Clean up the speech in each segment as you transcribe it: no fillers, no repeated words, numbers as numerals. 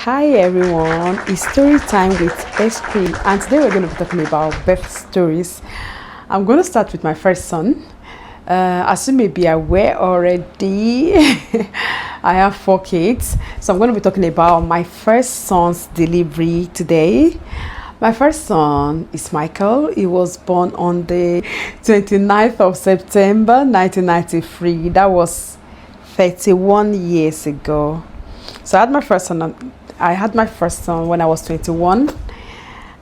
Hi everyone, it's story time with Estree, and today we're going to be talking about birth stories. I'm going to start with my first son. As you may be aware already, I have 4 kids, so I'm going to be talking about my first son's delivery today. My first son is Michael. He was born on the 29th of September 1993. That was 31 years ago. So I had my first son when I was 21,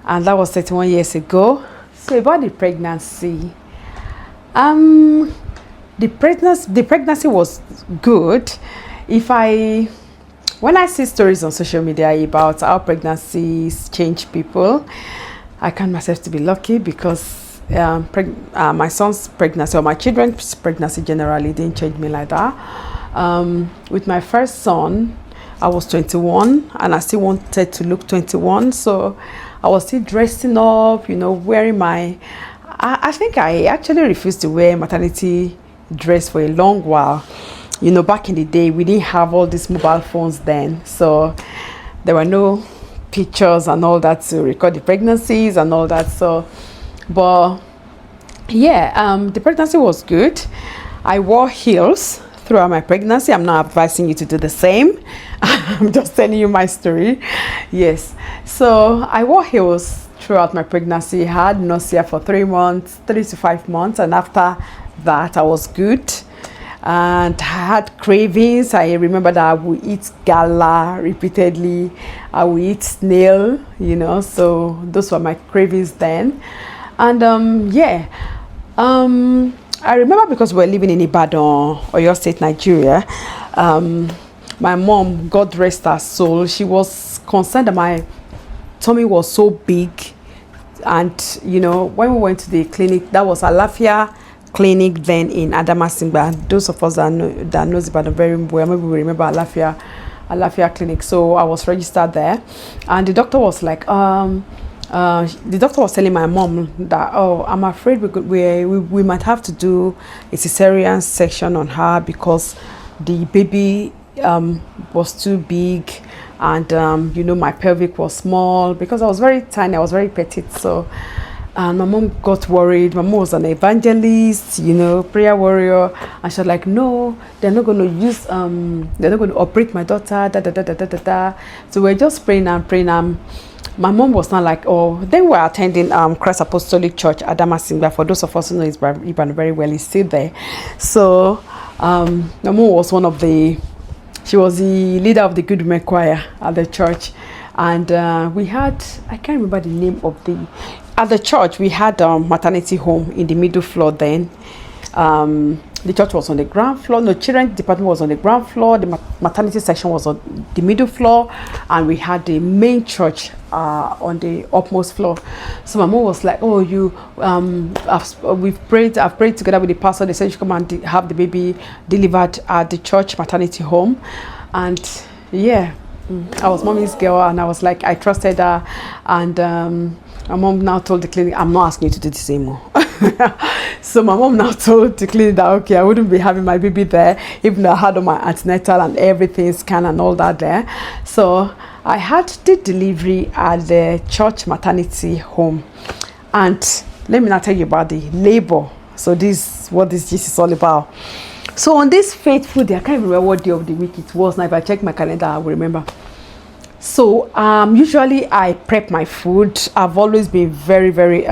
and that was 31 years ago. So about the pregnancy, the pregnancy was good. When I see stories on social media about how pregnancies change people, I count myself to be lucky because my son's pregnancy, or my children's pregnancy generally, didn't change me like that. With my first son, I was 21 and I still wanted to look 21, so I was still dressing up, wearing I think I actually refused to wear maternity dress for a long while. Back in the day, we didn't have all these mobile phones then, so there were no pictures and all that to record the pregnancies and all that. So, but yeah, the pregnancy was good. I wore heels throughout my pregnancy. I'm not advising you to do the same. I'm just telling you my story. Yes, so I wore heels throughout my pregnancy. I had nausea for 3 to 5 months, and after that I was good. And I had cravings. I remember that I would eat gala repeatedly. I would eat snail, so those were my cravings then. And I remember because we were living in Ibadan, Oyo State, Nigeria. My mom, God rest her soul, she was concerned that my tummy was so big. And when we went to the clinic, that was Alafia clinic then in Adamasingba. Those of us that knows Ibadan very well, maybe we remember Alafia clinic. So I was registered there, and the doctor was like, the doctor was telling my mom that, I'm afraid we might have to do a cesarean section on her because the baby was too big, and my pelvic was small because I was very tiny. I was very petite. So and my mom got worried. My mom was an evangelist, prayer warrior, and she was like, no, they're not going to operate my daughter, So we're just praying and praying. My mom was not like, then we were attending Christ Apostolic Church, Adamasingba. For those of us who know Ibadan very well, it's still there. So my mom was she was the leader of the Good Women Choir at the church. And I can't remember the name at the church, we had maternity home in the middle floor then. The church was on the ground floor. The children's department was on the ground floor. The maternity section was on the middle floor, and we had the main church on the upmost floor. So my mom was like, I've prayed together with the pastor. They said you should come and have the baby delivered at the church maternity home. And I was mommy's girl, and I was like, I trusted her. And my mom now told the clinic, I'm not asking you to do this anymore. So my mom now told the clinic that, okay, I wouldn't be having my baby there, even though I had all my antenatal and everything, scan and all that there. So I had the delivery at the church maternity home. And let me now tell you about the labor. So this is what this gist is all about. So on this fateful day, I can't remember what day of the week it was. Now if I check my calendar, I will remember. So usually I prep my food. I've always been very, very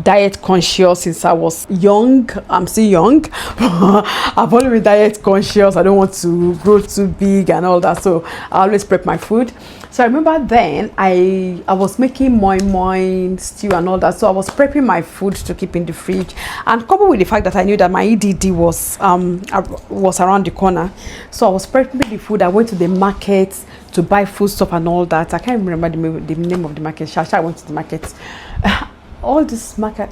diet conscious since I was young. I'm still young. I've always been diet conscious. I don't want to grow too big and all that, so I always prep my food. So I remember then I was making moi stew and all that, so I was prepping my food to keep in the fridge, and coupled with the fact that I knew that my EDD was around the corner, so I was prepping the food. I went to the market to buy food stuff and all that. I can't remember the name of the market. I went to the market. All this market,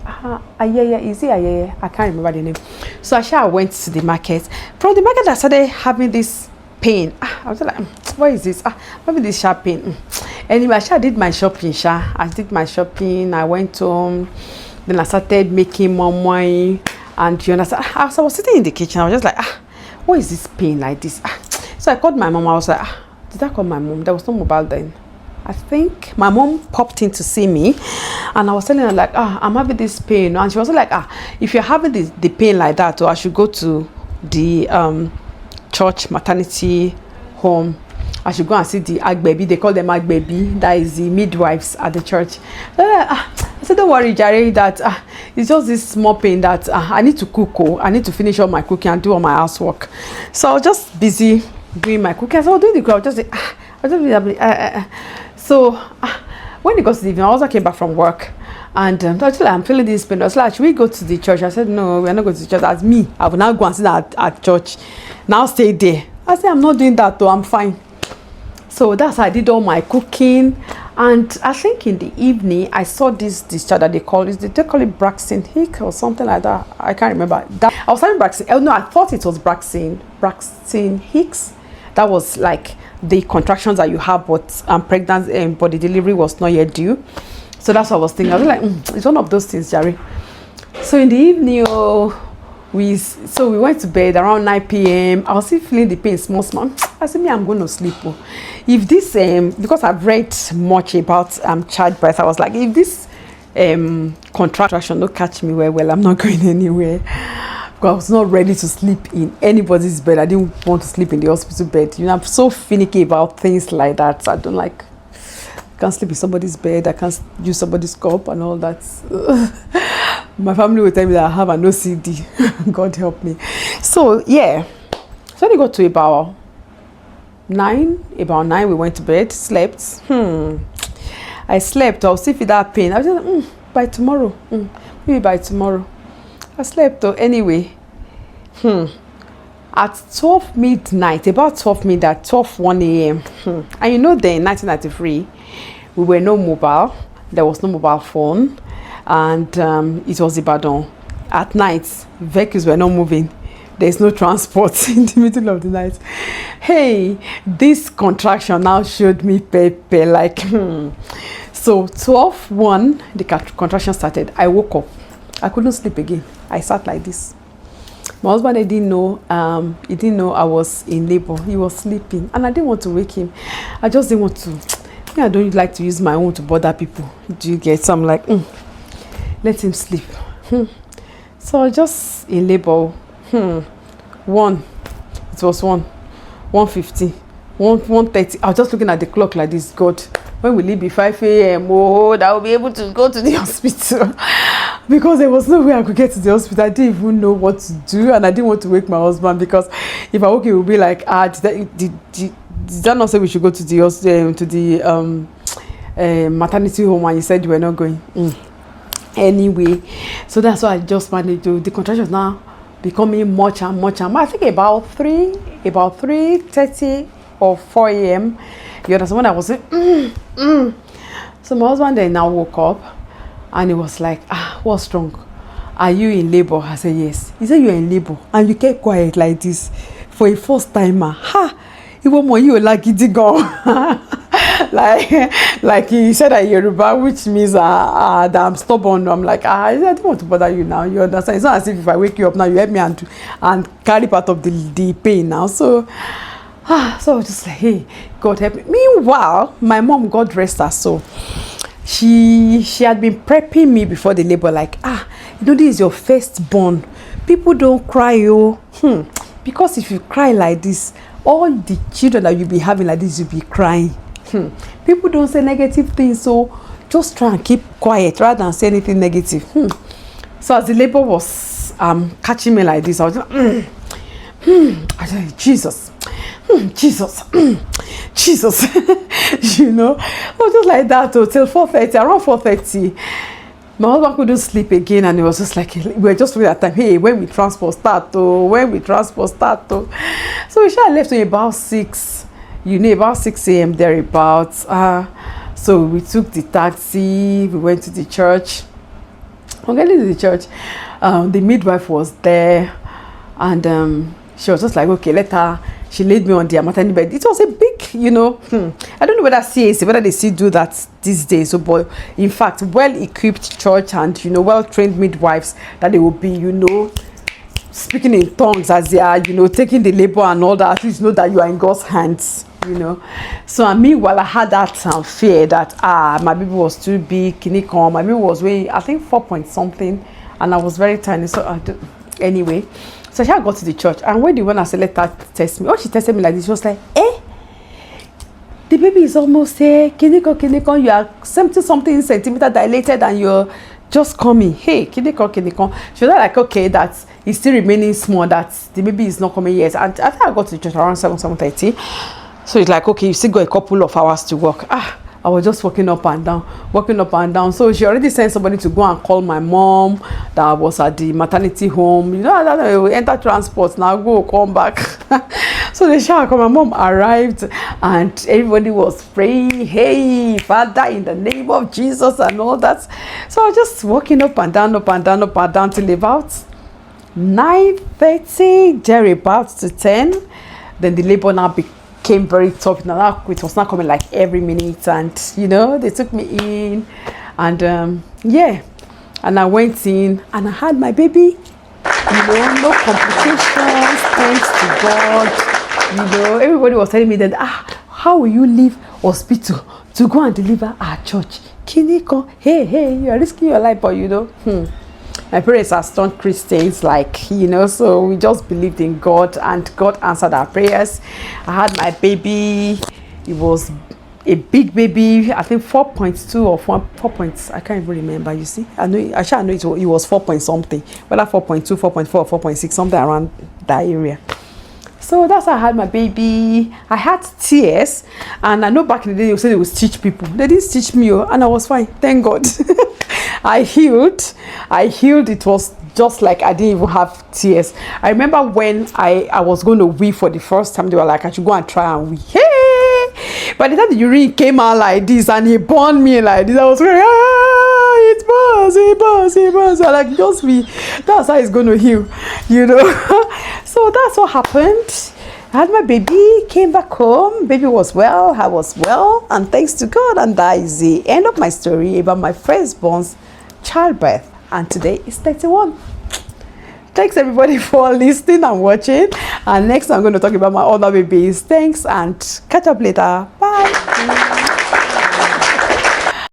is it I can't remember the name. So I went to the market. From the market, I started having this pain. I was like, what is this? Maybe this sharp pain. Anyway, I did my shopping. I went home. Then I started making more money. And you understand, as I was sitting in the kitchen, I was just like, what is this pain like this? So I called my mom. I was like, did I call my mom? There was no mobile then. I think my mom popped in to see me, and I was telling her like, I'm having this pain, and she was like, if you're having the pain like that, I should go to the church maternity home. I should go and see the agbebi. They call them agbebi. That is the midwives at the church. I said, don't worry, Jerry, that it's just this small pain that I need to cook. I need to finish all my cooking and do all my housework. So I was just busy doing my cooking. So I was doing the cooking. I was just so when it got to the evening, I also came back from work, and actually I'm feeling this pain. I was like, should we go to the church? I said, no, we're not going to the church. As me, I will now go and sit at church. Now stay there. I said, I'm not doing that though. I'm fine. So that's how I did all my cooking. And I think in the evening, I saw this child that they call it Braxton Hick or something like that. I can't remember. I was saying Braxton. Oh no, I thought it was Braxton Hicks. That was like the contractions that you have, but I'm pregnant, but the delivery was not yet due. So that's what I was thinking. I was like, it's one of those things, Jerry. So in the evening, we went to bed around 9 p.m. I was still feeling the pain small. I said, I'm going to sleep. If this, because I've read much about childbirth, I was like, if this contraction don't catch me well, I'm not going anywhere. Because I was not ready to sleep in anybody's bed. I didn't want to sleep in the hospital bed. I'm so finicky about things like that. I don't like, I can't sleep in somebody's bed. I can't use somebody's cup and all that. My family will tell me that I have an OCD. God help me. So yeah, so when it got to about 9, we went to bed, slept. I slept. I was still feel that pain. I was just by tomorrow. Maybe by tomorrow. I slept though anyway. At 12 midnight, about 12 midnight, 1 a.m. And you know, then in 1993, we were no mobile. There was no mobile phone, and it was Ibadan. At night, vehicles were not moving. There's no transport in the middle of the night. Hey, this contraction now showed me paper like. So 12:01, the contraction started. I woke up. I couldn't sleep again. I sat like this. My husband, he didn't know I was in labor. He was sleeping, and I didn't want to wake him. I just didn't want to. I don't like to use my own to bother people. Do you get? So I'm like, let him sleep. So I just in labor. It was 1:50, 1:30. I was just looking at the clock like this. God, when will it be 5 a.m.? Oh, that will be able to go to the hospital. Because there was no way I could get to the hospital. I didn't even know what to do, and I didn't want to wake my husband, because if I woke him, he would be like, did that not say we should go to the maternity home, and you said you were not going? Anyway, so that's why I just managed to. The contractions now becoming much and much and more. I think about 3:30 or 4 a.m. You understand, when I was saying, So my husband then now woke up, and he was like, what's wrong? Are you in labor? I said, yes. He said, you're in labor, and you kept quiet like this for a first timer. Even more you like it go. like he said that Yoruba, which means that I'm stubborn. I'm like, I don't want to bother you now. You understand? It's not as if I wake you up now, you help me and carry part of the pain now. So I was just like, hey, God help me. Meanwhile, my mom, God rest her soul, she had been prepping me before the labor, like, this is your firstborn. People don't cry, because if you cry like this, all the children that you'll be having like this, you'll be crying. People don't say negative things, so just try and keep quiet rather than say anything negative. So as the labor was catching me like this, I was like, I said, Jesus, Jesus, you know. I was just like that till 4:30. Around 4:30, my husband couldn't sleep again, and it was just like, we were just looking at time. Hey, when we transport start, so we shall left to about 6. About 6 a.m. thereabouts. So we took the taxi. We went to the church. On getting to the church, the midwife was there, and she was just like, okay, she laid me on the maternity bed. It was a big, I don't know whether whether they still do that these days. So, but in fact, well-equipped church and, well-trained midwives, that they will be, speaking in tongues as they are, taking the labor and all that. At least know that you are in God's hands. you know. So and meanwhile I had that fear that my baby was too big, kinikon. My baby was weighing I think 4 point something, and I was very tiny. So anyway, so I got to the church, and when the one I said let her test me, she tested me like this, she was like, the baby is almost here, kinikon, you are 70 something centimeter dilated and you're just coming. Hey, kinikon. She was like, okay, that it's still remaining small, that the baby is not coming yet. And I think I got to the church around 7:30. So it's like, okay, you still got a couple of hours to work. I was just walking up and down. So she already sent somebody to go and call my mom that was at the maternity home. You know, I will enter transport now, go come back. So the shower, my mom arrived and everybody was praying, hey, Father, in the name of Jesus and all that. So I was just walking up and down till about 9:30, there about to 10. Then the labor now became very tough. Now it was not coming like every minute, and you know, they took me in, and yeah, and I went in and I had my baby. You know, no complications, thanks to God. You know, everybody was telling me that how will you leave hospital to go and deliver at church? Kiniko, hey, you are risking your life, but you know, my parents are staunch Christians, like, you know, so we just believed in God, and God answered our prayers. I had my baby. It was a big baby, I think 4.2 or 4 points, I can't even remember. You see, I know it was 4 point something, whether 4.2, 4.4, 4.6, something around that area. So that's how I had my baby. I had tears, and I know back in the day they said they would stitch people. They didn't stitch me, and I was fine, thank God. I healed. It was just like I didn't even have tears. I remember when I was going to wee for the first time, they were like, I should go and try and wee. Hey! By the time the urine came out like this and he burned me like this, I was going, it burns. I like, just wee. That's how it's going to heal, you know. So that's what happened. I had my baby, came back home, baby was well, I was well, and thanks to God. And that is the end of my story about my firstborn's childbirth, and today is 31. Thanks everybody for listening and watching, and next I'm going to talk about my other babies. Thanks, and catch up later. Bye.